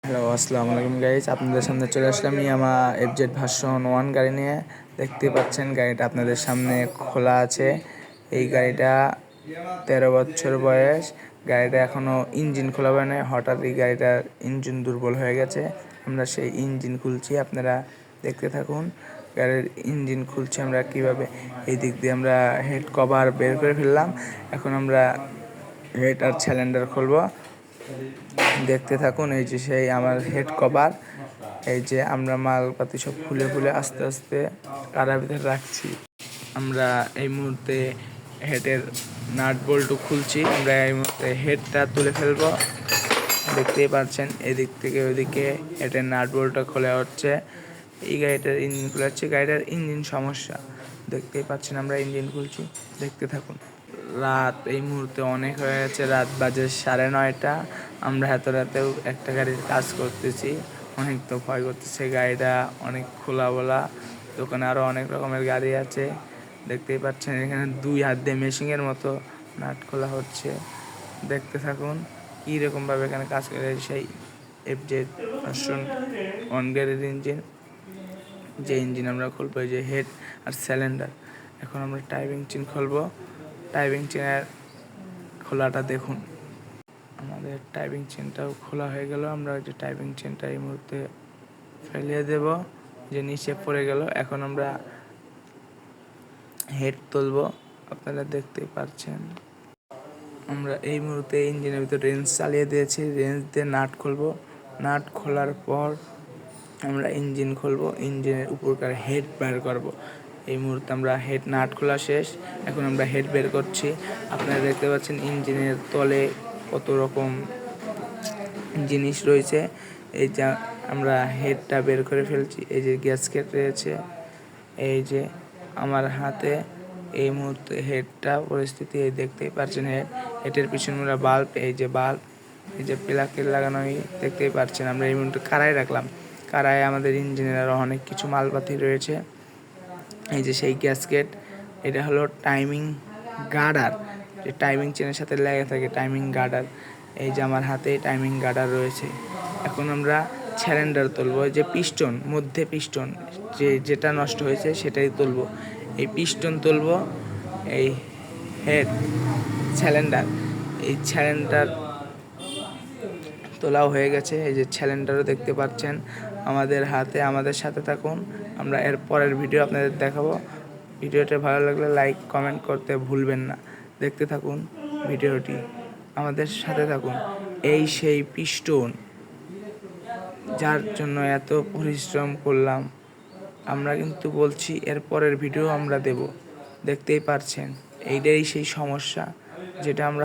Hello, আসসালামু আলাইকুম guys. আপনাদের সামনে চলে আসলাম ইয়ামা এফজেড ভার্সন 1 গাড়ি নিয়ে। দেখতে পাচ্ছেন গাড়িটা আপনাদের সামনে খোলা আছে। এই গাড়িটা 13 বছর বয়স। গাড়িটা এখনও ইঞ্জিন খোলা হয় না। হঠাৎ এই গাড়িটার ইঞ্জিন দুর্বল হয়ে গেছে। আমরা সেই ইঞ্জিন খুলছি, আপনারা দেখতে থাকুন। গাড়ির ইঞ্জিন খুলছি আমরা কিভাবে। এই দিক দিয়ে আমরা হেড কভার বের করে ফেললাম। এখন আমরা হেড আর সিলিন্ডার খুলবো, দেখতে থাকুন। এই যে সেই আমার হেড কভার, এই যে আমরা মালপাতি সব খুলে খুলে আস্তে আস্তে কারার ভিতরে রাখছি। আমরা এই মুহূর্তে হেডের নাট বল্টু খুলছি। আমরা এই মুহূর্তে হেডটা তুলে ফেলবো, দেখতেই পাচ্ছেন। এদিক থেকে ওইদিকে হেডের নাট বল্টুটা খোলা হচ্ছে। এই গাড়িটার ইঞ্জিন খোলা হচ্ছে। গাড়িটার ইঞ্জিন সমস্যা, দেখতেই পাচ্ছেন। আমরা ইঞ্জিন খুলছি, দেখতে থাকুন। রাত এই মুহূর্তে অনেক হয়ে গেছে, রাত বাজে 9:30। আমরা এত রাতেও একটা গাড়ির কাজ করতেছি, অনেক তো ভয় করতেছে। গাড়িটা অনেক খোলা বলা, দোকানে আরও অনেক রকমের গাড়ি আছে, দেখতেই পাচ্ছেন। এখানে 2 হাত দিয়ে মেশিনের মতো নাট খোলা হচ্ছে, দেখতে থাকুন কীরকমভাবে এখানে কাজ করে। সেই এফজেড ভার্সন 1 গাড়ির ইঞ্জিন, যে ইঞ্জিন আমরা খুলবো, এই যে হেড আর সিলিন্ডার। এখন আমরা টাইপিং চেন খুলবো। টাইপিং চেনের খোলাটা দেখুন। আমাদের টাইপিং চেনটাও খোলা হয়ে গেল। আমরা ওই যে টাইপিং চেনটা এই মুহূর্তে ফেলিয়ে দেব, যে নিচে পড়ে গেল। এখন আমরা হেড তুলবো, আপনারা দেখতেই পাচ্ছেন। আমরা এই মুহূর্তে ইঞ্জিনের ভিতরে রেঞ্জ চালিয়ে দিয়েছি। রেঞ্জ দিয়ে নাট খুলবো। নাট খোলার পর আমরা ইঞ্জিন খুলবো, ইঞ্জিনের উপরকার হেড বের করব। এই মুহূর্তে আমরা হেড নাট খোলা শেষ, এখন আমরা হেড বের করছি। আপনারা দেখতে পাচ্ছেন ইঞ্জিনের তলে কত রকম জিনিস রয়েছে। এই যে আমরা হেডটা বের করে ফেলছি। এই যে গ্যাসকেট রয়েছে, এই যে আমার হাতে এই মুহূর্তে হেডটা পরিস্থিতি এই দেখতেই পাচ্ছেন। হেডের পিছনে আমরা বাল্ব, এই যে বাল্ব, এই যে প্লাকের লাগানো, দেখতেই পাচ্ছেন। আমরা এই মুহূর্তে কারাই রাখলাম। কারায় আমাদের ইঞ্জিনের আরও অনেক কিছু মালপাতি রয়েছে। এই যে সেই গ্যাসকেট, এটা হলো টাইমিং গার্ডার, যে টাইমিং চেনের সাথে লেগে থাকে, টাইমিং গার্ডার। এই যে আমার হাতে টাইমিং গার্ডার রয়েছে। এখন আমরা সিলিন্ডার তুলবো, যে পিস্টন, মধ্যে পিস্টন যেটা নষ্ট হয়েছে সেটাই তুলবো। এই পিস্টন তুলবো, এই হেড সিলিন্ডার, এই সিলিন্ডার তোলাও হয়ে গেছে। এই যে সিলিন্ডারও দেখতে পাচ্ছেন আমাদের হাতে। আমাদের সাথে থাকুন, আমরা এর পরের ভিডিও আপনাদের দেখাবো। ভিডিওটা ভালো লাগলে লাইক কমেন্ট করতে ভুলবেন না। দেখতে থাকুন ভিডিওটি, আমাদের সাথে থাকুন। এই সেই পিস্টন, যার জন্য এত পরিশ্রম করলাম। আমরা কিন্তু বলছি এর পরের ভিডিও আমরা দেব, দেখতেই পারছেন। এইটাই সেই সমস্যা, যেটা আমরা